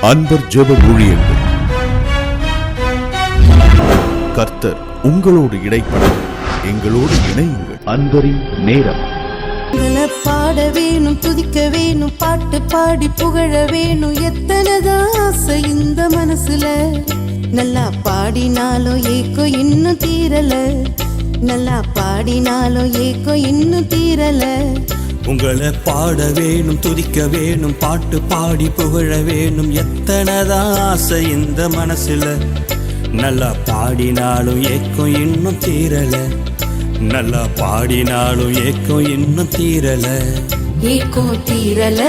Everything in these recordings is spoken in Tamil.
அன்பர் ஜெப ஊழியங்கள். கர்த்தர் உங்களோடு இடைப்பட எங்களோடு இணையுங்கள். அன்பரின் நேரம். பாட வேணும், துதிக்க வேணும், பாட்டு பாடி புகழ வேணும். எத்தனைதான் ஆசை இந்த மனசுல. நல்லா பாடினாலும் ஏக்கோ இன்னும் தீரல. நல்லா பாடினாலும் ஏக்கோ இன்னும் தீரல. உங்களை பாட வேணும், துதிக்க வேணும், பாட்டு பாடி புகழ வேணும். எத்தனைதான் ஆசை இந்த மனசுல. நல்லா பாடினாலும் ஏக்கம் இன்னும் தீரல. நல்லா பாடினாலும் ஏக்கம் இன்னும் தீரல. ஏக்கம் தீரல,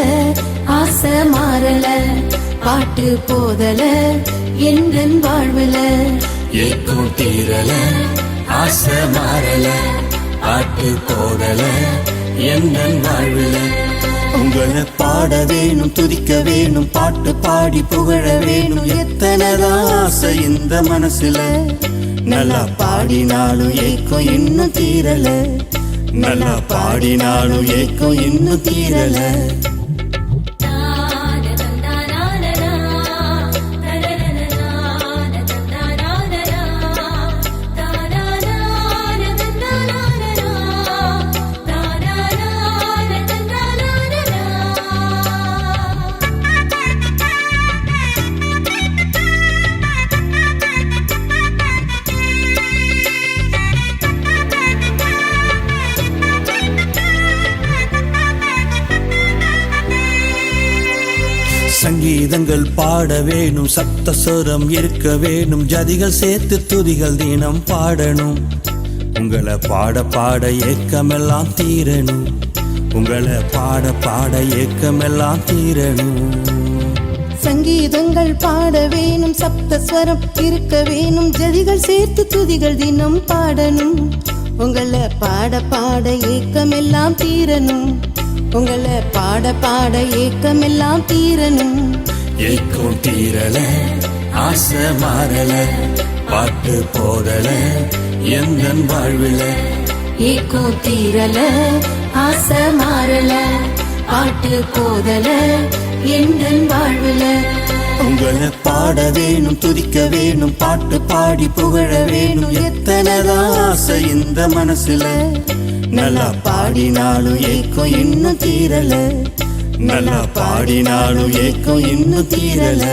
ஆசை மாறல, பாட்டு போதல என் வாழ்வுல. ஏக்கம் தீரல, ஆசை மாறல, பாட்டு போதல என் வாழ்வுல. உங்களை பாட வேணும், துதிக்க வேணும், பாட்டு பாடி புகழ வேணும். எத்தனைதான் ஆசை இந்த மனசுல. நல்லா பாடினாலும் ஏக்கம் இன்னும் தீரல. நல்லா பாடினாலும் ஏக்கம் இன்னும் தீரல. சங்கீதங்கள் பாட வேணும், சப்த சுரம் இருக்க வேணும். ஜதிகள் சேர்த்து துதிகள் தினம் பாடணும். உங்களை பாட பாட ஏக்கமெல்லாம் தீரணும். உங்களை பாட பாட ஏக்கமெல்லாம் தீரணும். சங்கீதங்கள் பாட வேணும், சப்த ஸ்வரம் இருக்க வேணும். ஜதிகள் சேர்த்து துதிகள் தினம் பாடணும். உங்களை பாட பாட ஏக்கமெல்லாம் தீரணும். உங்களை பாட பாட ஏக்கமெல்லாம் தீரணும். ஏக்கம் தீரல, ஆசை மாறல, பாட்டு போதல என் வாழ்வுல. ஏக்கம் தீரல, ஆசை மாறல, பாட்டு போதல என் வாழ்வுல. உங்களை பாட வேணும், துதிக்க வேணும், பாட்டு பாடி புகழ வேணும். எத்தனைதான் ஆசை இந்த மனசுல. நல்லா பாடினாலும் ஏக்கம் இன்னும் தீரல. நல்லா பாடினாலும் ஏக்கம் இன்னும் தீரல.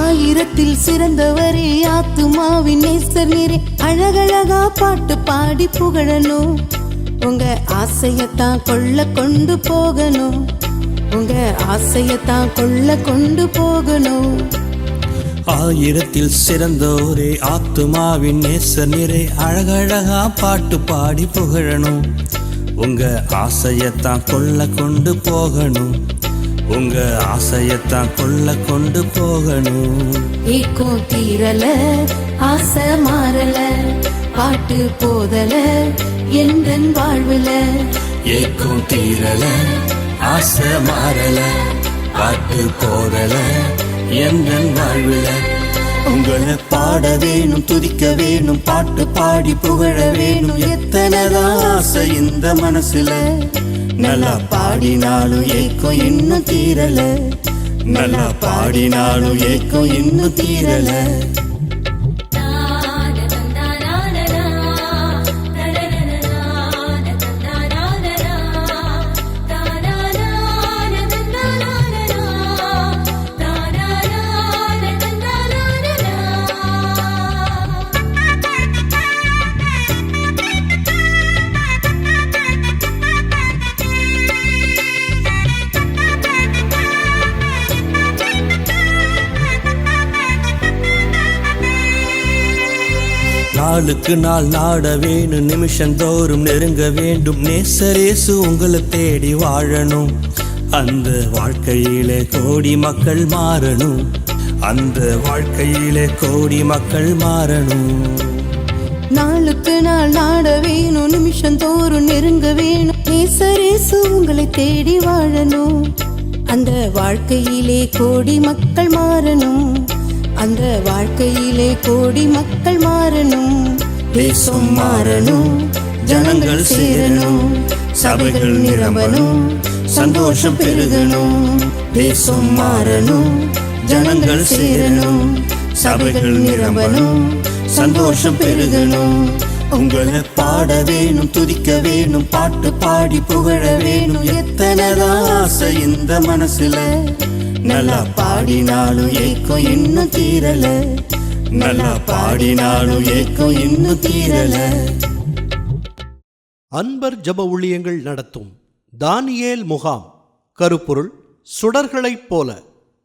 ஆயிரத்தில் சிறந்தவரே, ஆத்துமாவின் நேசர் நீரே. அழகழகா பாட்டு பாடி புகழணும். உங்க ஆசையத்தான் கொள்ள கொண்டு போகணும். உங்க ஆசையத்தான் கொள்ள கொண்டு போகணும். ஆயிரத்தில் சிறந்தோரே, ஆத்துமாவின் நேசர் நீரே. அழகழகா பாட்டு பாடி புகழணும். உங்க ஆசையத்தான் கொள்ள கொண்டு போகணும். உங்க ஆசையத்தான் கொள்ள கொண்டு போகணும். ஏக்கம் தீரல, ஆசை மாறல, பாட்டு போதல என் வாழ்வுல. ஏக்கம் தீரல, ஆசை மாறல, பாட்டு போதல என் வாழ்வுல. உங்களை பாட வேணும், துதிக்க வேணும், பாட்டு பாடி புகழ வேணும். எத்தனைதான் ஆசை இந்த மனசுல. நல்லா பாடினாலும் ஏக்கம் இன்னும் தீரல. நல்லா பாடினாலும் ஏக்கம் இன்னும் தீரல. நாளுக்கு நாள் நாட வேணும், நிமிஷந்தோறும் நெருங்க வேண்டும். நேசரேசு உங்களை தேடி வாழணும். அந்த வாழ்க்கையிலே கோடி மக்கள் மாறணும். அந்த வாழ்க்கையிலே கோடி மக்கள் மாறணும். நாளுக்கு நாள் நாட வேணும், நிமிஷந்தோறும் நெருங்க வேணும். நேசரேசு உங்களை தேடி வாழணும். அந்த வாழ்க்கையிலே கோடி மக்கள் மாறணும். அந்த வாழ்க்கையிலே கோடி மக்கள் மாறணும். தேசம் மாறணும், ஜனங்கள் சேரணும், சபைகள் நிரம்பணும், சந்தோஷம் பெருகணும். தேசம் மாறணும், ஜனங்கள் சேரணும், சபைகள் நிரம்பணும், சந்தோஷம் பெருகணும். உங்களை பாட வேணும், துதிக்க வேணும், பாட்டு பாடி புகழ வேணும். எத்தனை ஆசை இந்த மனசுல, நல்லா பாடினாலும் ஏக்கம் இன்னும் தீரல. நல்லா பாடினாலும் ஏக்கம் இன்னும் தீரல. அன்பர் ஜப ஊழியங்கள் நடத்தும் தானியேல் முகாம். கருப்பொருள்: சுடர்களைப் போல.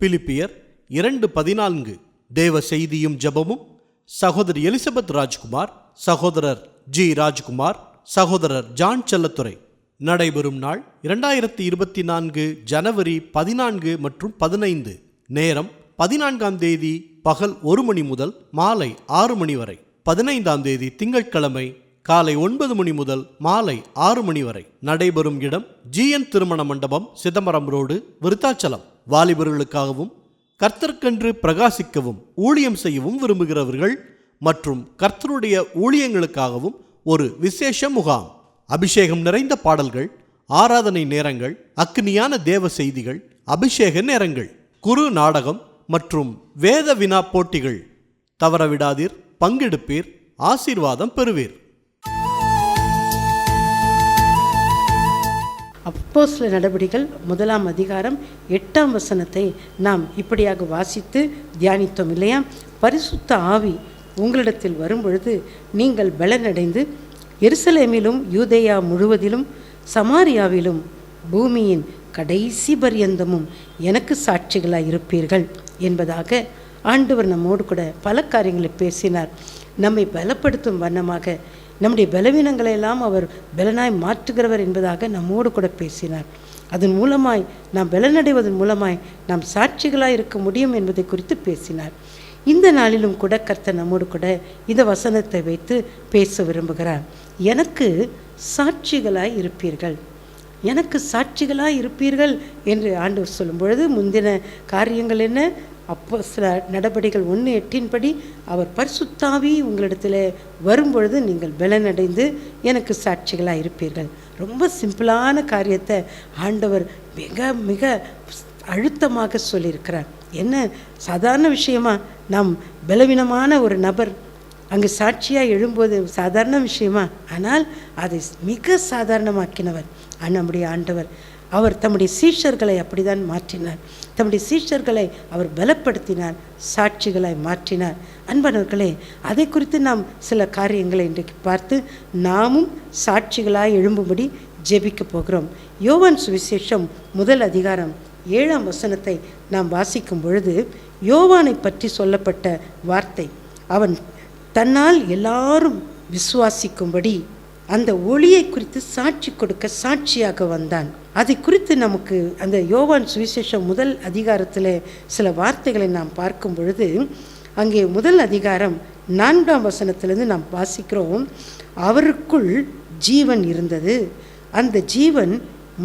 பிலிப்பியர் 2:14. தேவ செய்தியும் ஜபமும். சகோதரி எலிசபெத் ராஜ்குமார், சகோதரர் ஜி ராஜ்குமார், சகோதரர் ஜான் செல்லத்துறை. நடைபெறும் நாள் 2024 ஜனவரி 14 மற்றும் 15. நேரம் 14ஆம் தேதி பகல் 1 மணி முதல் மாலை 6 மணி வரை. 15ஆம் தேதி திங்கட்கிழமை காலை 9 மணி முதல் மாலை 6 மணி வரை. நடைபெறும் இடம் GN திருமண மண்டபம், சிதம்பரம் ரோடு, விருத்தாச்சலம். வாலிபர்களுக்காகவும் கர்த்தருக்கென்று பிரகாசிக்கவும் ஊழியம் செய்யவும் விரும்புகிறவர்கள் மற்றும் கர்த்தருடைய ஊழியங்களுக்காகவும் ஒரு விசேஷ முகாம். அபிஷேகம் நிறைந்த பாடல்கள், ஆராதனை நேரங்கள், அக்னியான தேவ செய்திகள், அபிஷேக நேரங்கள், குரு நாடகம் மற்றும் வேத வினா போட்டிகள். தவறவிடாதீர், பங்கெடுப்பீர், ஆசீர்வாதம் பெறுவீர். அப்போஸ்தல நடபடிகள் 1ஆம் அதிகாரம் 8ஆம் வசனத்தை நாம் இப்படியாக வாசித்து தியானித்தோம் இல்லையா? பரிசுத்த ஆவி உங்களிடத்தில் வரும்பொழுது நீங்கள் பலனடைந்து எருசலேமிலும் யூதேயா முழுவதிலும் சமாரியாவிலும் பூமியின் கடைசி பரியந்தமும் எனக்கு சாட்சிகளாய் இருப்பீர்கள் என்பதாக ஆண்டவர் நம்மோடு கூட பல காரியங்களை பேசினார். நம்மை பலப்படுத்தும் வண்ணமாக நம்முடைய பலவீனங்களையெல்லாம் அவர் பலனாய் மாற்றுகிறவர் என்பதாக நம்மோடு கூட பேசினார். அதன் மூலமாய் நாம் பலனடைவதன் மூலமாய் நாம் சாட்சிகளாய் இருக்க முடியும் என்பதை குறித்து பேசினார். இந்த நாளிலும் கூட கர்த்தர் நம்மோடு கூட இந்த வசனத்தை வைத்து பேச விரும்புகிறார். எனக்கு சாட்சிகளாய் இருப்பீர்கள், எனக்கு சாட்சிகளாய் இருப்பீர்கள் என்று ஆண்டவர் சொல்லும் பொழுது முந்தின காரியங்கள் என்ன? அப்போஸ்தல நடபடிகள் 1:8 அவர் பரிசுத்தாவி உங்களிடத்தில் வரும்பொழுது நீங்கள் பலனடைந்து எனக்கு சாட்சிகளாக இருப்பீர்கள். ரொம்ப சிம்பிளான காரியத்தை ஆண்டவர் மிக மிக அழுத்தமாக சொல்லியிருக்கிறார். என்ன சாதாரண விஷயமா? நாம் பலவீனமான ஒரு நபர் அங்கு சாட்சியாக எழும்போது சாதாரண விஷயமா? ஆனால் அதை மிக சாதாரணமாக்கினவர் நம்முடைய ஆண்டவர். அவர் தம்முடைய சீஷர்களை அப்படிதான் மாற்றினார். தம்முடைய சீஷர்களை அவர் பலப்படுத்தினார், சாட்சிகளாய் மாற்றினார். அன்பானவர்களே, அதை குறித்து நாம் சில காரியங்களை இன்றைக்கு பார்த்து நாமும் சாட்சிகளாய் எழும்பும்படி ஜெபிக்க போகிறோம். யோவான் சுவிசேஷம் 1 அதிகாரம் 7ஆம் வசனத்தை நாம் வாசிக்கும் பொழுது யோவானை பற்றி சொல்லப்பட்ட வார்த்தை, அவன் தன்னால் எல்லாரும் விசுவாசிக்கும்படி அந்த ஒளியை குறித்து சாட்சி கொடுக்க சாட்சியாக வந்தான். அதை குறித்து நமக்கு அந்த யோவான் சுவிசேஷம் 1 அதிகாரத்தில் சில வார்த்தைகளை நாம் பார்க்கும் பொழுது அங்கே 1 அதிகாரம் 4ஆம் வசனத்திலிருந்து நாம் வாசிக்கிறோம். அவருக்குள் ஜீவன் இருந்தது, அந்த ஜீவன்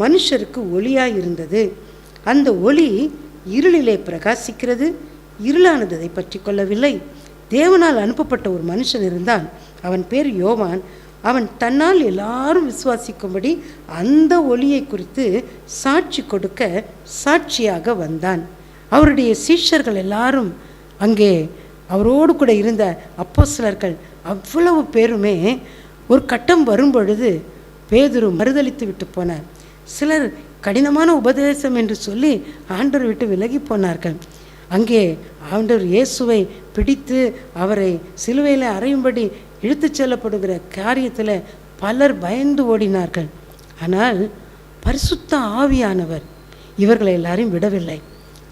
மனுஷருக்கு ஒளியாய் இருந்தது, அந்த ஒளி இருளிலே பிரகாசிக்கிறது, இருளானது அதை பற்றி கொள்ளவில்லை. தேவனால் அனுப்பப்பட்ட ஒரு மனுஷன் இருந்தான், அவன் பேர் யோவான். அவன் தன்னால் எல்லாரும் விசுவாசிக்கும்படி அந்த ஒளியை குறித்து சாட்சி கொடுக்க சாட்சியாக வந்தான். அவருடைய சீஷர்கள் எல்லாரும் அங்கே அவரோடு கூட இருந்த அப்போஸ்தலர்கள் அவ்வளவு பேருமே ஒரு கட்டம் வரும்பொழுது பேதுரு மறுதலித்து விட்டு போனார். சிலர் கடினமான உபதேசம் என்று சொல்லி ஆண்டவர் விட்டு விலகி போனார்கள். அங்கே ஆண்டவர் இயேசுவை பிடித்து அவரை சிலுவையில் அறையும்படி இழுத்துச் செல்லப்படுகிற காரியத்தில் பலர் பயந்து ஓடினார்கள். ஆனால் பரிசுத்த ஆவியானவர் இவர்களை எல்லாரையும் விடவில்லை.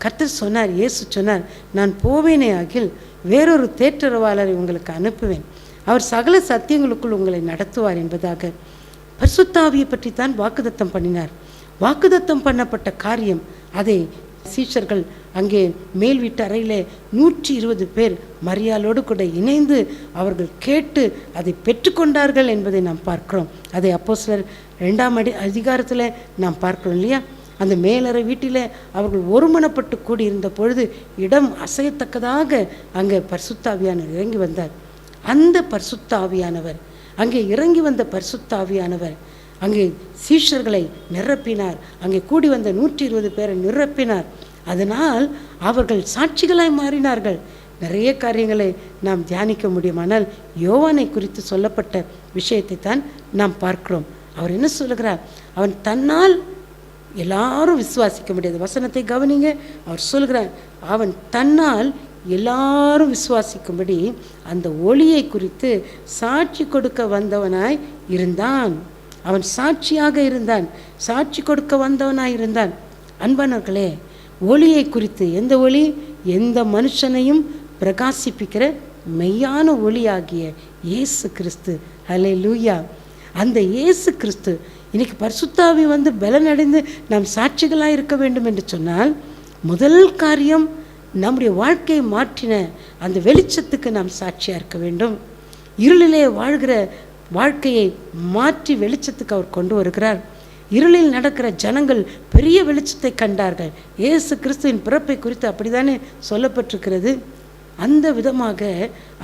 கர்த்தர் சொன்னார், இயேசு சொன்னார், நான் போவேனே ஆகில் வேறொரு தேற்றரவாளரை உங்களுக்கு அனுப்புவேன், அவர் சகல சத்தியங்களுக்குள் உங்களை நடத்துவார் என்பதாக பரிசுத்த ஆவியை பற்றி தான் வாக்குத்தத்தம் பண்ணினார். வாக்குத்தத்தம் பண்ணப்பட்ட காரியம் அதை சீஷர்கள் அங்கே மேல் வீட்டு அறையிலே 120 பேர் மரியாளோடு கூட இணைந்து அவர்கள் கேட்டு அதை பெற்றுக்கொண்டார்கள் என்பதை நாம் பார்க்கிறோம். அதை அப்போஸ்தலர் 2ஆம் அதிகாரத்தில் நாம் பார்க்கிறோம் இல்லையா? அந்த மேலறை வீட்டில் அவர்கள் ஒருமனப்பட்டு கூடியிருந்த பொழுது இடம் அசையத்தக்கதாக அங்கே பரிசுத்த ஆவியானவர் இறங்கி வந்தார். அந்த பரிசுத்த ஆவியானவர், அங்கே இறங்கி வந்த பரிசுத்த ஆவியானவர் அங்கே சீஷர்களை நிரப்பினார். அங்கே கூடி வந்த 120 பேரை நிரப்பினார். அதனால் அவர்கள் சாட்சிகளாய் மாறினார்கள். நிறைய காரியங்களை நாம் தியானிக்க முடியுமானால் யோவானை குறித்து சொல்லப்பட்ட விஷயத்தை தான் நாம் பார்க்கிறோம். அவர் என்ன சொல்லுகிறார்? அவன் தன்னால் எல்லாரும் விசுவாசிக்க முடியாது. வசனத்தை கவனிங்க. அவர் சொல்கிறார், அவன் தன்னால் எல்லாரும் விசுவாசிக்கும்படி அந்த ஒளியை குறித்து சாட்சி கொடுக்க வந்தவனாய் இருந்தான். அவன் சாட்சியாக இருந்தான், சாட்சி கொடுக்க வந்தவனாய் இருந்தான். அன்பானவர்களே, ஒளியை குறித்து, எந்த ஒளி? எந்த மனுஷனையும் பிரகாசிப்பிக்கிற மெய்யான ஒளியாகிய இயேசு கிறிஸ்து. ஹல்லேலூயா! அந்த இயேசு கிறிஸ்து இன்னைக்கு பரிசுத்த ஆவி வந்து பலனடைந்து நாம் சாட்சிகளாக இருக்க வேண்டும் என்று சொன்னால், முதல் காரியம் நம்முடைய வாழ்க்கையை மாற்றின அந்த வெளிச்சத்துக்கு நாம் சாட்சியாக இருக்க வேண்டும். இருளிலே வாழ்கிற வாழ்க்கையை மாற்றி வெளிச்சத்துக்கு அவர் கொண்டு வருகிறார். இருளில் நடக்கிற ஜனங்கள் பெரிய வெளிச்சத்தை கண்டார்கள். இயேசு கிறிஸ்துவின் பிறப்பை குறித்து அப்படித்தானே சொல்லப்பட்டிருக்கிறது. அந்த விதமாக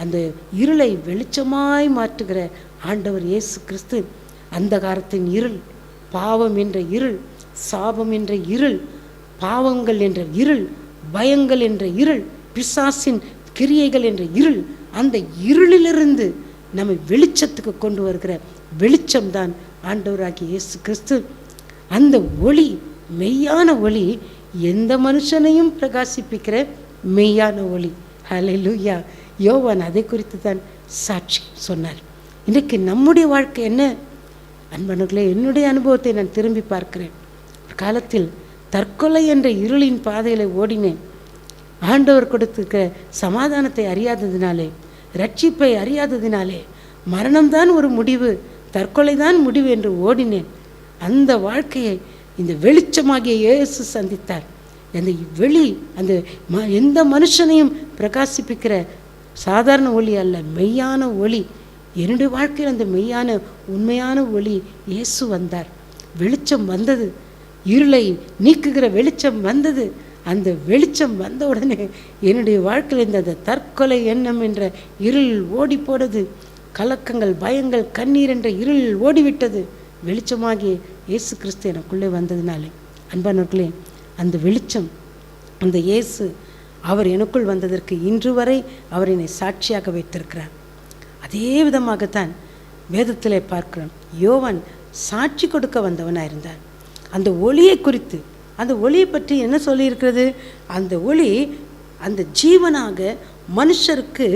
அந்த இருளை வெளிச்சமாய் மாற்றுகிற ஆண்டவர் இயேசு கிறிஸ்து. அந்தகாரத்தின் இருள், பாவம் என்ற இருள், சாபம் என்ற இருள், பாவங்கள் என்ற இருள், பயங்கள் என்ற இருள், பிசாசின் கிரியைகள் என்ற இருள், அந்த இருளிலிருந்து நம்மை வெளிச்சத்துக்கு கொண்டு வருகிற வெளிச்சம்தான் ஆண்டவராகிய இயேசு கிறிஸ்து. அந்த ஒளி, மெய்யான ஒளி, எந்த மனுஷனையும் பிரகாசிப்பிக்கிற மெய்யான ஒளி. ஹல்லேலூயா! யோவான் அதை குறித்து தான் சாட்சி சொன்னார். இன்றைக்கு நம்முடைய வாழ்க்கை என்ன? அன்பர்களே, என்னுடைய அனுபவத்தை நான் திரும்பி பார்க்கிறேன். ஒரு காலத்தில் தற்கொலை என்ற இருளின் பாதையில் ஓடினேன். ஆண்டவர் கொடுத்துருக்கிற சமாதானத்தை அறியாததினாலே, ரட்சிப்பை அறியாததினாலே, மரணம்தான் ஒரு முடிவு, தற்கொலை தான் முடிவு என்று ஓடினேன். அந்த வாழ்க்கையை இந்த வெளிச்சமாகிய இயேசு சந்தித்தார். அந்த வெளி, அந்த எந்த மனுஷனையும் பிரகாசிப்பிக்கிற சாதாரண ஒளி அல்ல, மெய்யான ஒளி. என்னுடைய வாழ்க்கையில் அந்த மெய்யான உண்மையான ஒளி இயேசு வந்தார். வெளிச்சம் வந்தது, இருளை நீக்குகிற வெளிச்சம் வந்தது. அந்த வெளிச்சம் வந்த உடனே என்னுடைய வாழ்க்கையில் இந்த தற்கொலை எண்ணம் என்ற இருள் ஓடி போனது. கலக்கங்கள், பயங்கள், கண்ணீர் என்ற இருள் ஓடிவிட்டது. வெளிச்சமாகிய இயேசு கிறிஸ்து எனக்குள்ளே வந்ததினாலே, அன்பானவர்களே, அந்த வெளிச்சம், அந்த இயேசு, அவர் எனக்குள் வந்ததற்கு இன்று வரை அவர் என்னை சாட்சியாக வைத்திருக்கிறார். அதே விதமாகத்தான் வேதத்திலே பார்க்கிறோம். யோவான் சாட்சி கொடுக்க வந்தவனாக இருந்தார். அந்த ஒளியை குறித்து, அந்த ஒளியை பற்றி என்ன சொல்லியிருக்கிறது? அந்த ஒளி அந்த ஜீவனாக மனுஷருக்கு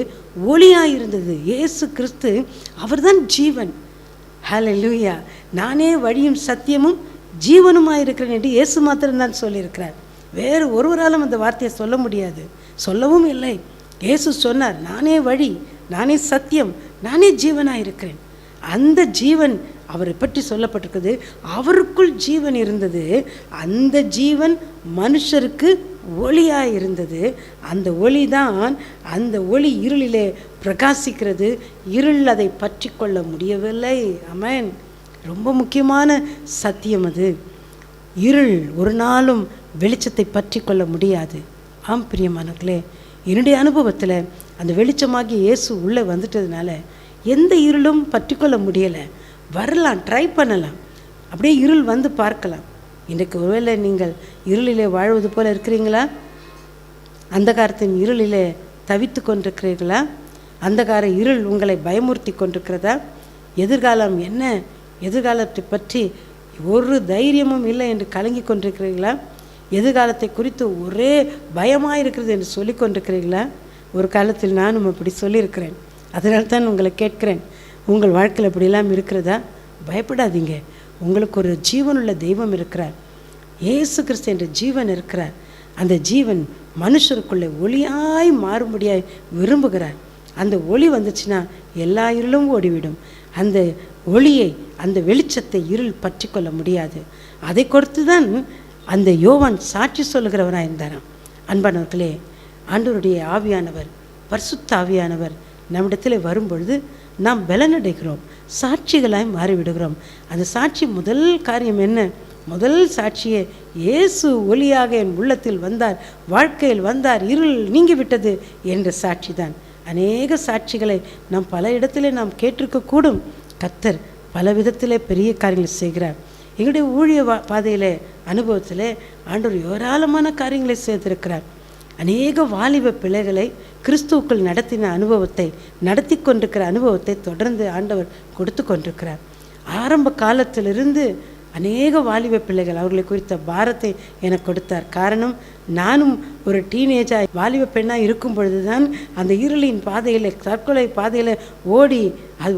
ஒளியாக இருந்தது. இயேசு கிறிஸ்து அவர்தான் ஜீவன். ஹல்லேலூயா! நானே வழியும் சத்தியமும் ஜீவனுமாக இருக்கிறேன் என்று இயேசு மாத்திரம்தான் சொல்லியிருக்கிறார். வேறு ஒருவராலும் அந்த வார்த்தையை சொல்ல முடியாது, சொல்லவும் இல்லை. இயேசு சொன்னார், நானே வழி, நானே சத்தியம், நானே ஜீவனாக இருக்கிறேன். அந்த ஜீவன் அவரை பற்றி சொல்லப்பட்டிருக்குது. அவருக்குள் ஜீவன் இருந்தது. அந்த ஜீவன் மனுஷருக்கு ஒளியாக இருந்தது. அந்த ஒளி தான், அந்த ஒளி இருளிலே பிரகாசிக்கிறது. இருள் அதை பற்றி கொள்ள முடியவில்லை. ஆமென். ரொம்ப முக்கியமான சத்தியம் அது. இருள் ஒரு நாளும் வெளிச்சத்தை பற்றி கொள்ள முடியாது. ஆம் பிரியமானவர்களே, என்னுடைய அனுபவத்தில் அந்த வெளிச்சமாகி இயேசு உள்ளே வந்துட்டதுனால எந்த இருளும் பற்றி கொள்ள முடியலை. வரலாம், ட்ரை பண்ணலாம், அப்படியே இருள் வந்து பார்க்கலாம். இன்றைக்கு ஒருவேளை நீங்கள் இருளிலே வாழ்வது போல் இருக்கிறீங்களா? அந்தகாரத்தின் இருளிலே தவித்து கொண்டிருக்கிறீர்களா? அந்தகார இருள் உங்களை பயமுறுத்தி கொண்டிருக்கிறதா? எதிர்காலம் என்ன, எதிர்காலத்தை பற்றி ஒரு தைரியமும் இல்லை என்று கலங்கி கொண்டிருக்கிறீர்களா? எதிர்காலத்தை குறித்து ஒரே பயமாக இருக்கிறது என்று சொல்லி கொண்டிருக்கிறீர்களா? ஒரு காலத்தில் நானும் அப்படி சொல்லியிருக்கிறேன். அதனால்தான் உங்களை கேட்கிறேன், உங்கள் வாழ்க்கையில் இப்படிலாம் இருக்கிறதா? பயப்படாதீங்க. உங்களுக்கு ஒரு ஜீவனுள்ள தெய்வம் இருக்கிறார். இயேசு கிறிஸ்து என்ற ஜீவன் இருக்கிறார். அந்த ஜீவன் மனுஷருக்குள்ளே ஒளியாய் மாறும்படியாய் விரும்புகிறார். அந்த ஒளி வந்துச்சுன்னா எல்லா இருளும் ஓடிவிடும். அந்த ஒளியை, அந்த வெளிச்சத்தை இருள் பற்றி கொள்ள முடியாது. அதை கொடுத்து தான் அந்த யோவான் சாட்சி சொல்லுகிறவராக இருந்தாராம். அன்பானவர்களே, ஆண்டவருடைய ஆவியானவர், பரிசுத்த ஆவியானவர் நம்மிடத்தில் வரும்பொழுது நாம் பலனடைகிறோம், சாட்சிகளாய் மாறிவிடுகிறோம். அந்த சாட்சி முதல் காரியம் என்ன? முதல் சாட்சியே இயேசு ஒளியாக என் உள்ளத்தில் வந்தார், வாழ்க்கையில் வந்தார், இருள் நீங்கிவிட்டது என்ற சாட்சி தான். அநேக சாட்சிகளை நாம் பல இடத்திலே நாம் கேட்டிருக்கக்கூடும். கர்த்தர் பல விதத்திலே பெரிய காரியங்களை செய்கிறார். எங்களுடைய ஊழிய பாதையில் அனுபவத்தில் ஆண்டவர் ஏராளமான காரியங்களை செய்திருக்கிறார். அநேக வாலிப பிள்ளைகளை கிறிஸ்துவுக்குள் நடத்தின அனுபவத்தை, நடத்தி கொண்டிருக்கிற அனுபவத்தை தொடர்ந்து ஆண்டவர் கொடுத்து கொண்டிருக்கிறார். ஆரம்ப காலத்திலிருந்து அநேக வாலிப பிள்ளைகள், அவர்களை குறித்த பாரத்தை எனக்கு கொடுத்தார். காரணம், நானும் ஒரு டீனேஜாக வாலிப பெண்ணாக இருக்கும் பொழுது தான் அந்த இருளின் பாதையில், தற்கொலை பாதையில் ஓடி அது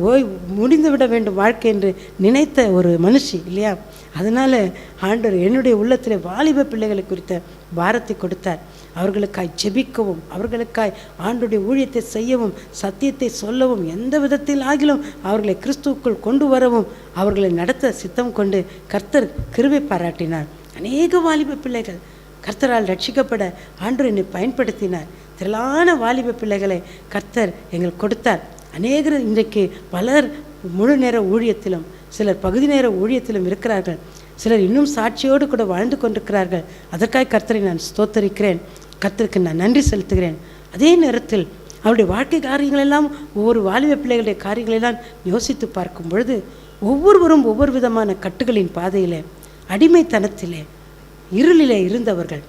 முடிந்துவிட வேண்டும் வாழ்க்கை என்று நினைத்த ஒரு மனுஷி இல்லையா. அதனால் ஆண்டவர் என்னுடைய உள்ளத்தில் வாலிப பிள்ளைகளை குறித்த பாரத்தை கொடுத்தார். அவர்களுக்காய் ஜெபிக்கவும், அவர்களுக்காய் ஆண்டவருடைய ஊழியத்தை செய்யவும், சத்தியத்தை சொல்லவும், எந்த விதத்தில் ஆகிலும் அவர்களை கிறிஸ்துவுக்குள் கொண்டு வரவும், அவர்களை நடத்த சித்தம் கொண்டு கர்த்தர் கிருபை பாராட்டினார். அநேக வாலிப பிள்ளைகள் கர்த்தரால் ரட்சிக்கப்பட ஆண்டவர் என்னை பயன்படுத்தினார். திரளான வாலிப பிள்ளைகளை கர்த்தர் எங்களுக்கு கொடுத்தார். அநேகர் இன்றைக்கு பலர் முழு நேர ஊழியத்திலும், சிலர் பகுதி நேர ஊழியத்திலும் இருக்கிறார்கள். சிலர் இன்னும் சாட்சியோடு கூட வாழ்ந்து கொண்டிருக்கிறார்கள். அதற்காக கர்த்தரை நான் ஸ்தோத்தரிக்கிறேன், கர்த்தருக்கு நான் நன்றி செலுத்துகிறேன். அதே நேரத்தில் அவருடைய வாழ்க்கை காரியங்களெல்லாம், ஒவ்வொரு வாலிப பிள்ளைகளுடைய காரியங்களெல்லாம் யோசித்து பார்க்கும் பொழுது ஒவ்வொருவரும் ஒவ்வொரு விதமான கட்டுகளின் பாதையிலே, அடிமைத்தனத்திலே, இருளிலே இருந்தவர்கள்.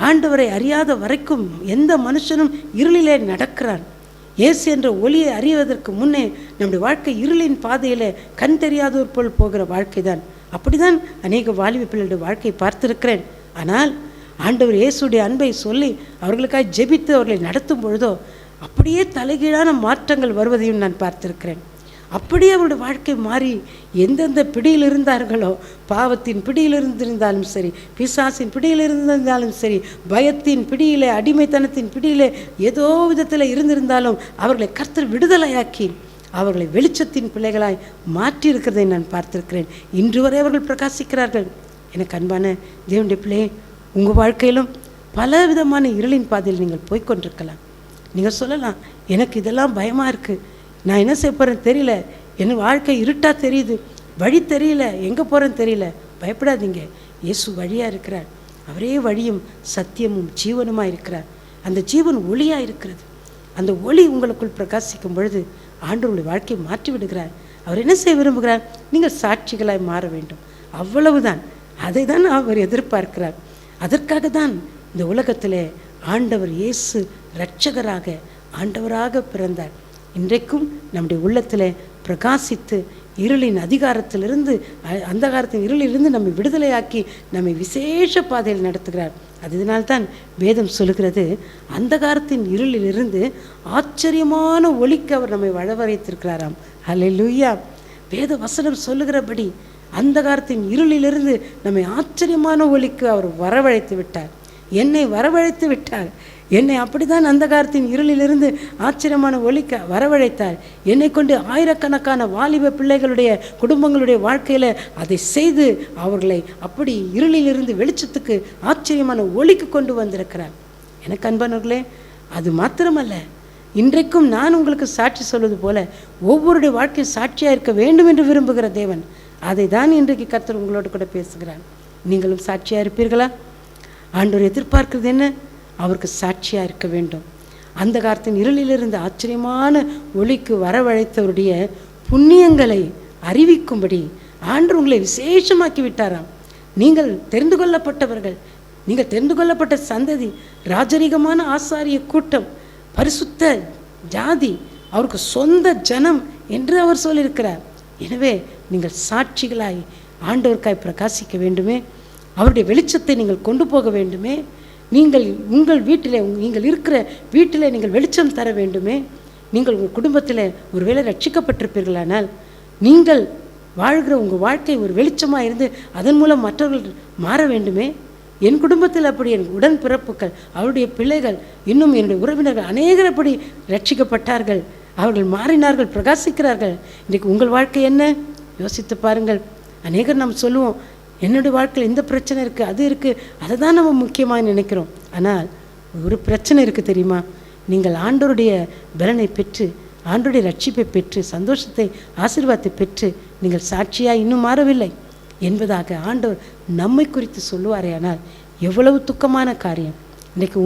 ஆண்டவரை அறியாத வரைக்கும் எந்த மனுஷனும் இருளிலே நடக்கிறான். இயேசு என்ற ஒளியை அறிவதற்கு முன்னே நம்முடைய வாழ்க்கை இருளின் பாதையில் கண் தெரியாதோர் போல் போகிற வாழ்க்கை தான். அப்படி தான் அநேக வாலிப பிள்ளைகளுடைய வாழ்க்கையை பார்த்திருக்கிறேன். ஆனால் ஆண்டவர் இயேசுடைய அன்பை சொல்லி அவர்களுக்காக ஜெபித்து அவர்களை நடத்தும் பொழுதோ அப்படியே தலைகீழான மாற்றங்கள் வருவதையும் நான் பார்த்திருக்கிறேன். அப்படியே அவருடைய வாழ்க்கை மாறி எந்தெந்த பிடியில் இருந்தார்களோ, பாவத்தின் பிடியில் இருந்திருந்தாலும் சரி, பிசாசின் பிடியில் இருந்திருந்தாலும் சரி, பயத்தின் பிடியிலே, அடிமைத்தனத்தின் பிடியிலே ஏதோ விதத்தில் இருந்திருந்தாலும் அவர்களை கர்த்தர் விடுதலையாக்கி அவர்களை வெளிச்சத்தின் பிள்ளைகளாய் மாற்றி இருக்கிறதை நான் பார்த்திருக்கிறேன். இன்று வரை அவர்கள் பிரகாசிக்கிறார்கள். எனக்கு அன்பான தேவனுடைய பிள்ளையே, உங்கள் வாழ்க்கையிலும் பல விதமான இருளின் பாதையில் நீங்கள் போய்கொண்டிருக்கலாம். நீங்கள் சொல்லலாம், எனக்கு இதெல்லாம் பயமாக இருக்குது, நான் என்ன செய்ய போகிறேன்னு தெரியல, என் வாழ்க்கை இருட்டாக தெரியுது, வழி தெரியல, எங்கே போகிறேன்னு தெரியல. பயப்படாதீங்க, இயேசு வழியாக இருக்கிறார். அவரே வழியும் சத்தியமும் ஜீவனுமாக இருக்கிறார். அந்த ஜீவன் ஒளியாக இருக்கிறது. அந்த ஒளி உங்களுக்குள் பிரகாசிக்கும் பொழுது ஆண்டவருடைய வாழ்க்கையை மாற்றி விடுகிறார். அவர் என்ன செய்ய விரும்புகிறார்? நீங்கள் சாட்சிகளாய் மாற வேண்டும், அவ்வளவுதான். அதை தான் அவர் எதிர்பார்க்கிறார். அதற்காக தான் இந்த உலகத்திலே ஆண்டவர் இயேசு இரட்சகராக, ஆண்டவராக பிறந்தார். இன்றைக்கும் நம்முடைய உள்ளத்தில் பிரகாசித்து இருளின் அதிகாரத்திலிருந்து, அந்தகாரத்தின் இருளிலிருந்து நம்மை விடுதலையாக்கி நம்மை விசேஷ பாதையில் நடத்துகிறார். அதனால்தான் வேதம் சொல்லுகிறது, அந்தகாரத்தின் இருளிலிருந்து ஆச்சரியமான ஒளிக்கு அவர் நம்மை வரவழைத்திருக்கிறாராம். ஹல்லேலூயா. வேத வசனம் சொல்லுகிறபடி அந்தகாரத்தின் இருளிலிருந்து நம்மை ஆச்சரியமான ஒளிக்கு அவர் வரவழைத்து விட்டார். என்னை வரவழைத்து விட்டார். என்னை அப்படிதான் அந்தகாரத்தின் இருளிலிருந்து ஆச்சரியமான ஒளிக்க வரவழைத்தார். என்னை கொண்டு ஆயிரக்கணக்கான வாலிப பிள்ளைகளுடைய குடும்பங்களுடைய வாழ்க்கையில் அதை செய்து அவர்களை அப்படி இருளிலிருந்து வெளிச்சத்துக்கு ஆச்சரியமான ஒளிக்கு கொண்டு வந்திருக்கிறார். எனக்கு அன்பானவர்களே, அது மாத்திரமல்ல, இன்றைக்கும் நான் உங்களுக்கு சாட்சி சொல்வது போல ஒவ்வொருடைய வாழ்க்கை சாட்சியாக இருக்க வேண்டும் என்று விரும்புகிற தேவன், அதை தான் இன்றைக்கு கர்த்தர் உங்களோடு கூட பேசுகிறார். நீங்களும் சாட்சியாக இருப்பீர்களா? ஆண்டவர் எதிர்பார்க்கிறது என்ன? அவருக்கு சாட்சியாக இருக்க வேண்டும். அந்த காலத்தின் இருளிலிருந்து ஆச்சரியமான ஒளிக்கு வரவழைத்தவருடைய புண்ணியங்களை அறிவிக்கும்படி ஆண்டவர் உங்களை விசேஷமாக்கி விட்டாராம். நீங்கள் தெரிந்து கொள்ளப்பட்டவர்கள், நீங்கள் தெரிந்து கொள்ளப்பட்ட சந்ததி, ராஜரீகமான ஆசாரிய கூட்டம், பரிசுத்த ஜாதி, அவருக்கு சொந்த ஜனம் என்று அவர் சொல்லியிருக்கிறார். எனவே நீங்கள் சாட்சிகளாய் ஆண்டவருக்காய் பிரகாசிக்க வேண்டுமே, அவருடைய வெளிச்சத்தை நீங்கள் கொண்டு போக வேண்டுமே, நீங்கள் உங்கள் வீட்டிலே, நீங்கள் இருக்கிற வீட்டிலே நீங்கள் வெளிச்சம் தர வேண்டுமே. நீங்கள் உங்கள் குடும்பத்தில் ஒருவேளை ரட்சிக்கப்பட்டிருப்பீர்களானால் நீங்கள் வாழ்கிற உங்கள் வாழ்க்கை ஒரு வெளிச்சமாக இருந்து அதன் மூலம் மற்றவர்கள் மாற வேண்டுமே. என் குடும்பத்தில் அப்படி என் உடன்பிறப்புகள், அவருடைய பிள்ளைகள், இன்னும் என்னுடைய உறவினர்கள் அநேகர் அப்படி ரட்சிக்கப்பட்டார்கள். அவர்கள் மாறினார்கள், பிரகாசிக்கிறார்கள். இன்றைக்கு உங்கள் வாழ்க்கை என்ன? யோசித்து பாருங்கள். அநேகர் நாம் சொல்லுவோம், என்னுடைய வாழ்க்கையில் இந்த பிரச்சனை இருக்குது, அது இருக்குது, அதை தான் நம்ம முக்கியமாக நினைக்கிறோம். ஆனால் ஒரு பிரச்சனை இருக்குது தெரியுமா? நீங்கள் ஆண்டவருடைய பலனை பெற்று, ஆண்டவருடைய ரட்சிப்பை பெற்று, சந்தோஷத்தை, ஆசீர்வாதத்தை பெற்று நீங்கள் சாட்சியாக இன்னும் மாறவில்லை என்பதாக ஆண்டவர் நம்மை குறித்து சொல்லுவாரே. ஆனால் எவ்வளவு துக்கமான காரியம். இன்றைக்கு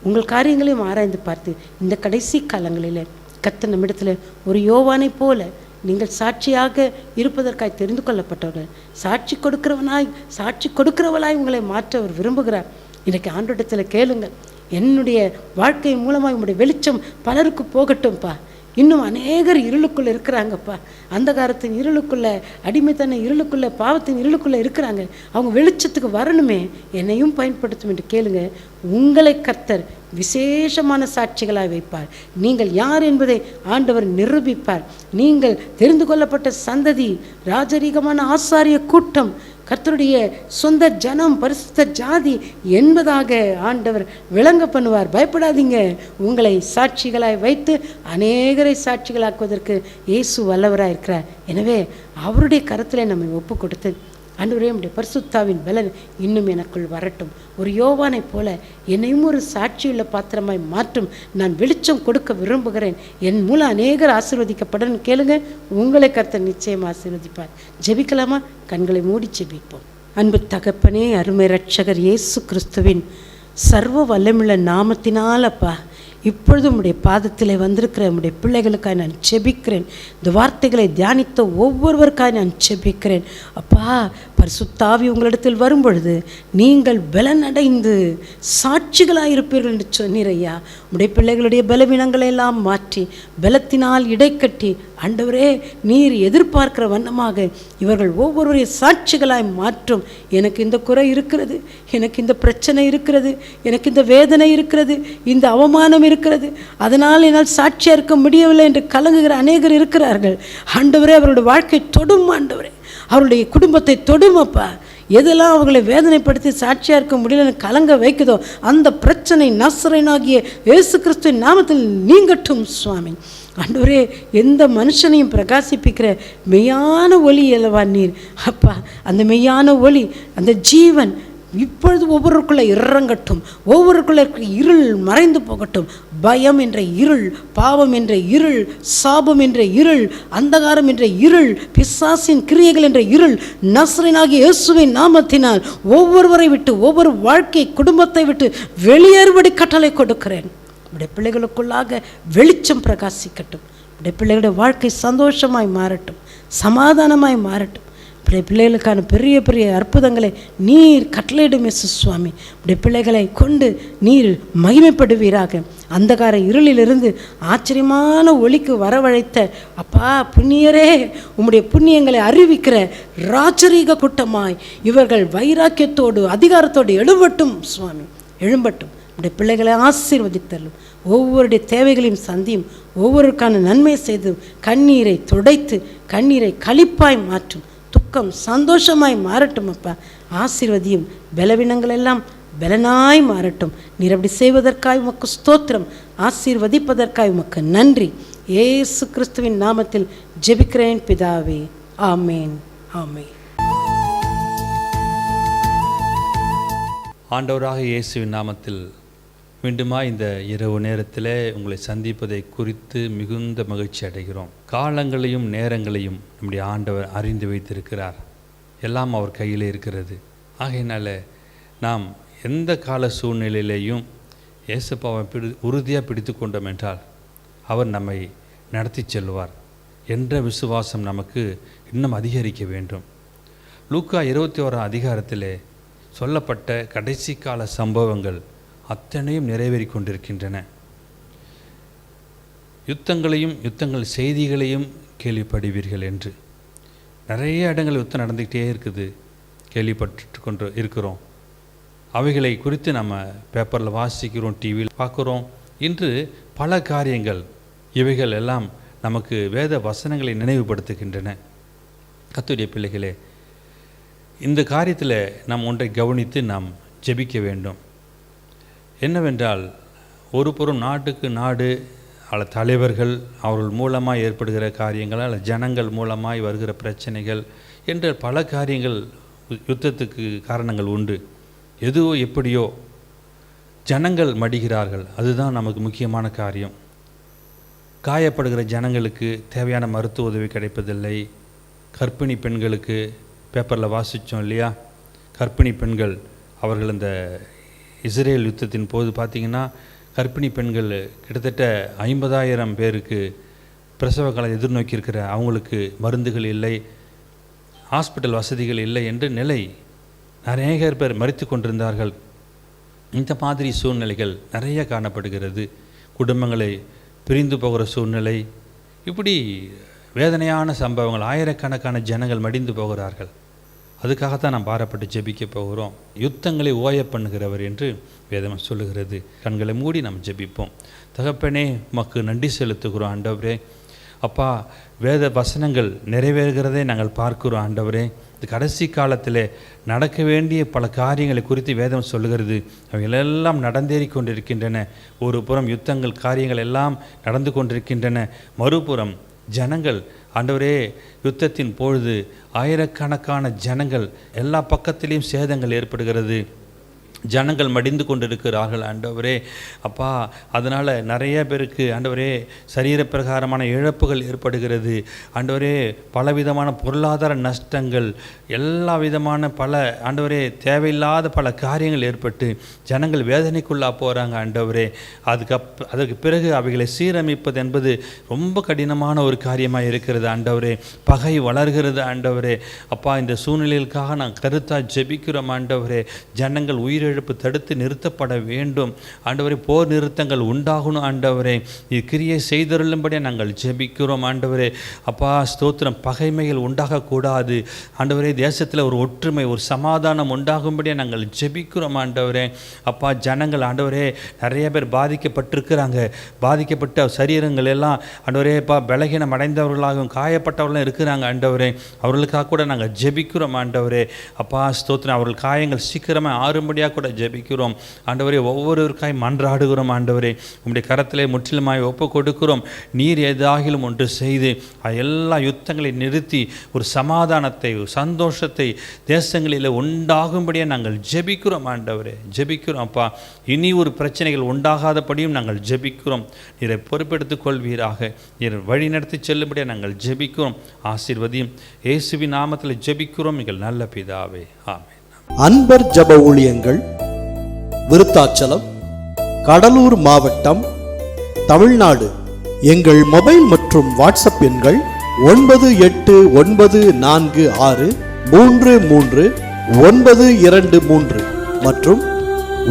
உங்கள் காரியங்களையும் ஆராய்ந்து பார்த்து இந்த கடைசி காலங்களில் கர்த்தர் நம்மிடத்தில் ஒரு யோவானை போல நீங்கள் சாட்சியாக இருப்பதற்காய் தெரிந்து கொள்ளப்பட்டவர்கள், சாட்சி கொடுக்கிறவளாய் உங்களை மாற்ற அவர் விரும்புகிறார். இன்றைக்கு ஆண்டவரிடத்தில் கேளுங்கள், என்னுடைய வாழ்க்கை மூலமாக உங்களுடைய வெளிச்சம் பலருக்கு போகட்டும்ப்பா. இன்னும் அநேகர் இருளுக்குள்ளே இருக்கிறாங்கப்பா. அந்தகாரத்தின் இருளுக்குள்ளே, அடிமைத்தன இருளுக்குள்ளே, பாவத்தின் இருளுக்குள்ளே இருக்கிறாங்க. அவங்க வெளிச்சத்துக்கு வரணுமே, என்னையும் பயன்படுத்தும் என்று கேளுங்க. உங்களை கர்த்தர் விசேஷமான சாட்சிகளாக வைப்பார். நீங்கள் யார் என்பதை ஆண்டவர் நிரூபிப்பார். நீங்கள் தெரிந்து கொள்ளப்பட்ட சந்ததி, ராஜரீகமான ஆசாரிய கூட்டம், கர்த்தருடைய சொந்த ஜனம், பரிசுத்த ஜாதி என்பதாக ஆண்டவர் விளங்க பண்ணுவார். பயப்படாதீங்க. உங்களை சாட்சிகளாய் வைத்து அநேகரை சாட்சிகளாக்குவதற்கு இயேசு வல்லவராக இருக்கிறார். எனவே அவருடைய கரத்தில் நம்மை ஒப்பு கொடுத்து, ஆண்டவரே உம்முடைய பரிசுத்தாவின் பலன் இன்னும் எனக்குள் வரட்டும், ஒரு யோவானை போல என்னையும் ஒரு சாட்சியுள்ள பாத்திரமாய் மாற்றும், நான் வெளிச்சம் கொடுக்க விரும்புகிறேன், என் மூலம் அநேகர் ஆசீர்வதிக்கப்படன்னு கேளுங்க. உங்களை கர்த்தர் நிச்சயம் ஆசீர்வதிப்பார். ஜெபிக்கலாமா? கண்களை மூடி ஜெபிப்போம். அன்பு தகப்பனே, அருமை இரட்சகர் இயேசு கிறிஸ்துவின் சர்வ வல்லமுள்ள நாமத்தினாலப்பா, இப்பொழுது உம்முடைய பாதத்தில் வந்திருக்கிற உம்முடைய பிள்ளைகளுக்காக நான் செபிக்கிறேன். இந்த வார்த்தைகளை தியானித்த ஒவ்வொருவருக்காக நான் செபிக்கிறேன். அப்பா, பரிசுத்தாவி உங்களிடத்தில் வரும்பொழுது நீங்கள் பலனடைந்து சாட்சிகளாக இருப்பீர்கள் என்று சொன்னீர் ஐயா. உம்முடைய பிள்ளைகளுடைய பலவீனங்களை எல்லாம் மாற்றி பலத்தினால் இடைக்கட்டி, ஆண்டவரே நீர் எதிர்பார்க்கிற வண்ணமாக இவர்கள் ஒவ்வொருவரையும் சாட்சிகளாய் மாற்றும். எனக்கு இந்த குறை இருக்கிறது, எனக்கு இந்த பிரச்சனை இருக்கிறது, எனக்கு இந்த வேதனை இருக்கிறது, இந்த அவமானம் இருக்கிறது, அதனால் என்னால் சாட்சியாக இருக்க முடியவில்லை என்று கலங்குகிற அநேகர் இருக்கிறார்கள். ஆண்டவரே அவருடைய வாழ்க்கை தொடும், ஆண்டவரே அவருடைய குடும்பத்தை தொடுமப்பா. எதெல்லாம் அவர்களை வேதனைப்படுத்தி சாட்சியாக இருக்க முடியலன்னு கலங்க வைக்குதோ அந்த பிரச்சனை நசரேயனாகிய இயேசு கிறிஸ்துவின் நாமத்தில் நீங்கட்டும் சுவாமி. ஆண்டவரே, எந்த மனுஷனையும் பிரகாசிப்பிக்கிற மெய்யான ஒளி அல்லவா நீர் அப்பா. அந்த மெய்யான ஒளி, அந்த ஜீவன் இப்பொழுது ஒவ்வொருக்குள்ளே இறங்கட்டும். ஒவ்வொருக்குள்ளே இருக்கிற இருள் மறைந்து போகட்டும். பயம் என்ற இருள், பாவம் என்ற இருள், சாபம் என்ற இருள், அந்தகாரம் என்ற இருள், பிசாசின் கிரியைகள் என்ற இருள் நசரேயனாகிய இயேசுவின் நாமத்தினால் ஒவ்வொருவரை விட்டு, ஒவ்வொரு வாழ்க்கை குடும்பத்தை விட்டு வெளியேறும்படி கட்டளை கொடுக்கிறேன். உடைய பிள்ளைகளுக்குள்ளாக வெளிச்சம் பிரகாசிக்கட்டும். உடைய பிள்ளைகளுடைய வாழ்க்கை சந்தோஷமாய் மாறட்டும், சமாதானமாய் மாறட்டும். பிள்ளைகளுக்கான பெரிய பெரிய அற்புதங்களை நீர் கட்டளையிடும் இயேசு சுவாமி. உடைய பிள்ளைகளை கொண்டு நீர் மகிமைப்படுவீராக. அந்தகார இருளிலிருந்து ஆச்சரியமான ஒளிக்கு வரவழைத்த அப்பா புண்ணியரே, உம்முடைய புண்ணியங்களை அறிவிக்கிற ராஜரீக கூட்டமாய் இவர்கள் வைராக்கியத்தோடு அதிகாரத்தோடு எழும்பட்டும் சுவாமி, எழும்பட்டும். உடைய பிள்ளைகளை ஆசீர்வதித்தரலும், ஒவ்வொருடைய தேவைகளையும் சந்தியும், ஒவ்வொருக்கான நன்மை செய்து கண்ணீரை துடைத்து கண்ணீரை களிப்பாய் மாற்றும். துக்கம் சந்தோஷமாய் மாறட்டும் அப்பா. ஆசீர்வதியும். பலவீனங்கள் எல்லாம் பலனாய் மாறட்டும். நீர் அப்படி செய்வதற்காக உமக்கு ஸ்தோத்திரம், ஆசீர்வதிப்பதற்காக உமக்கு நன்றி. இயேசு கிறிஸ்துவின் நாமத்தில் ஜெபிக்கிறேன் பிதாவே, ஆமேன், ஆமேன். ஆண்டவராக இயேசுவின் நாமத்தில் மீண்டுமா இந்த இரவு நேரத்தில் உங்களை சந்திப்பதை குறித்து மிகுந்த மகிழ்ச்சி அடைகிறோம். காலங்களையும் நேரங்களையும் நம்முடைய ஆண்டவர் அறிந்து வைத்திருக்கிறார். எல்லாம் அவர் கையில் இருக்கிறது. ஆகையினால நாம் எந்த கால சூழ்நிலையிலையும் இயேசுப்பாவை உறுதியாக பிடித்து கொண்டோம் என்றால் அவர் நம்மை நடத்தி செல்வார் என்ற விசுவாசம் நமக்கு இன்னும் அதிகரிக்க வேண்டும். லூக்கா 21 அதிகாரத்திலே சொல்லப்பட்ட கடைசி கால சம்பவங்கள் அத்தனையும் நிறைவேறி கொண்டிருக்கின்றன. யுத்தங்கள் செய்திகளையும் கேள்விப்படுவீர்கள் என்று நிறைய இடங்கள் யுத்தம் நடந்துக்கிட்டே இருக்குது, கேள்விப்பட்டு கொண்டு இருக்கிறோம். அவைகளை குறித்து நம்ம பேப்பரில் வாசிக்கிறோம், டிவியில் பார்க்குறோம். இன்று பல காரியங்கள் இவைகள் எல்லாம் நமக்கு வேத வசனங்களை நினைவுபடுத்துகின்றன. கர்த்தருடைய பிள்ளைகளே, இந்த காரியத்தில் நாம் ஒன்றை கவனித்து நாம் ஜெபிக்க வேண்டும். என்னவென்றால், ஒரு புறம் நாட்டுக்கு நாடு அல்ல தலைவர்கள் அவர்கள் மூலமாக ஏற்படுகிற காரியங்கள் அல்ல ஜனங்கள் மூலமாய் வருகிற பிரச்சனைகள் என்ற பல காரியங்கள் யுத்தத்துக்கு காரணங்கள் உண்டு. எதுவோ எப்படியோ ஜனங்கள் மடிகிறார்கள், அதுதான் நமக்கு முக்கியமான காரியம். காயப்படுகிற ஜனங்களுக்கு தேவையான மருத்துவ உதவி கிடைப்பதில்லை. கர்ப்பிணி பெண்களுக்கு பேப்பரில் வாசித்தோம் இல்லையா, கர்ப்பிணி பெண்கள் அவர்கள் இந்த இஸ்ரேல் யுத்தத்தின் போது பார்த்திங்கன்னா கர்ப்பிணி பெண்கள் கிட்டத்தட்ட 50,000 பேருக்கு பிரசவ காலம் எதிர்நோக்கியிருக்கிற அவங்களுக்கு மருந்துகள் இல்லை, ஹாஸ்பிட்டல் வசதிகள் இல்லை என்ற நிலை, நிறைய பேர் மரித்து கொண்டிருந்தார்கள். இந்த மாதிரி சூழ்நிலைகள் நிறைய காணப்படுகிறது. குடும்பங்களை பிரிந்து போகிற சூழ்நிலை, இப்படி வேதனையான சம்பவங்கள், ஆயிரக்கணக்கான ஜனங்கள் மடிந்து போகிறார்கள். அதுக்காகத்தான் நாம் பாரப்பட்டு ஜெபிக்க போகிறோம். யுத்தங்களை ஓய பண்ணுகிறவர் என்று வேதம் சொல்லுகிறது. கண்களை மூடி நாம் ஜெபிப்போம். தகப்பனே, உமக்கு நன்றி செலுத்துகிறோம் ஆண்டவரே. அப்பா, வேத வசனங்கள் நிறைவேறுகிறதை நாங்கள் பார்க்கிறோம் ஆண்டவரே. இந்த கடைசி காலத்தில் நடக்க வேண்டிய பல காரியங்களை குறித்து வேதம் சொல்லுகிறது. அவைகளெல்லாம் நடந்தேறி கொண்டிருக்கின்றன. ஒரு புறம் யுத்தங்கள் காரியங்கள் எல்லாம் நடந்து கொண்டிருக்கின்றன, மறுபுறம் ஜனங்கள் ஆண்டவரே யுத்தத்தின் பொழுது ஆயிரக்கணக்கான ஜனங்கள் எல்லா பக்கத்திலையும் சேதங்கள் ஏற்படுகிறது. ஜனங்கள் மடிந்து கொண்டிருக்கிறார்கள் ஆண்டவரே. அப்பா, அதனால் நிறைய பேருக்கு ஆண்டவரே சரீரப்பிரகாரமான இழப்புகள் ஏற்படுகிறது ஆண்டவரே. பலவிதமான பொருளாதார நஷ்டங்கள், எல்லா விதமான பல ஆண்டவரே தேவையில்லாத பல காரியங்கள் ஏற்பட்டு ஜனங்கள் வேதனைக்குள்ளா போகிறாங்க ஆண்டவரே. அதற்கு பிறகு அவைகளை சீரமைப்பது என்பது ரொம்ப கடினமான ஒரு காரியமாக இருக்கிறது ஆண்டவரே. பகை வளர்கிறது ஆண்டவரே. அப்பா, இந்த சூழ்நிலைகளுக்காக நான் கருத்தாக ஜெபிக்கிறோம் ஆண்டவரே. ஜனங்கள் உயிரிழப்பு தடுத்து நிறுத்தப்பட வேண்டும் ஆண்டவரே. போர் நிறுத்தங்கள் உண்டாகணும் ஆண்டவரே. இது கிரியை செய்தருளும்படியே நாங்கள் ஜெபிக்கிறோம் ஆண்டவரே. அப்பா ஸ்தோத்திரம். பகைமைகள் உண்டாகக்கூடாது ஆண்டவரே. தேசத்தில் ஒரு ஒற்றுமை, ஒரு சமாதானம் உண்டாகும்படியே நாங்கள் ஜெபிக்கிறோம் ஆண்டவரே. அப்பா, ஜனங்கள் ஆண்டவரே நிறைய பேர் பாதிக்கப்பட்டிருக்கிறாங்க. பாதிக்கப்பட்ட சரீரங்கள் எல்லாம் ஆண்டவரே பலகீனம் அடைந்தவர்களாகவும் காயப்பட்டவர்களும் இருக்கிறாங்க ஆண்டவரே. அவர்களுக்காக கூட நாங்கள் ஜெபிக்கிறோம் ஆண்டவரே. அப்பா ஸ்தோத்திரம். அவர்கள் காயங்கள் சீக்கிரமாக ஆறும்படியாக கூட ஜெபிக்கிறோம் ஆண்டவரே. ஒவ்வொருவருக்காய் மன்றாடுகிறோம் ஆண்டவரே. உம்முடைய கரத்திலே முற்றிலுமாய் ஒப்பு கொடுக்கிறோம். நீர் ஏதாகிலும் ஒன்று செய்து எல்லா யுத்தங்களை நிறுத்தி ஒரு சமாதானத்தை, ஒரு சந்தோஷத்தை தேசங்களில் உண்டாகும்படியாக நாங்கள் ஜெபிக்கிறோம் ஆண்டவரே. ஜெபிக்கிறோம் அப்பா. இனி ஒரு பிரச்சனைகள் உண்டாகாதபடியும் நாங்கள் ஜெபிக்கிறோம். நீரை பொறுப்பெடுத்துக் கொள்வீராக. நீர் வழி நடத்தி செல்லும்படியாக நாங்கள் ஜெபிக்கிறோம். ஆசீர்வதியும். இயேசுவின் நாமத்தில் ஜெபிக்கிறோம் எங்கள் நல்ல பிதாவே, ஆமென். அன்பர் ஜப ஊழியங்கள் விருத்தாச்சலம், கடலூர் மாவட்டம், தமிழ்நாடு. எங்கள் மொபைல் மற்றும் வாட்ஸ்அப் எண்கள் 9894333923 மற்றும்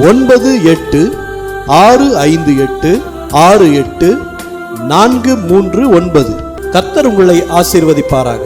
9865868439. கர்த்தர் உங்களை ஆசீர்வதிப்பாராக.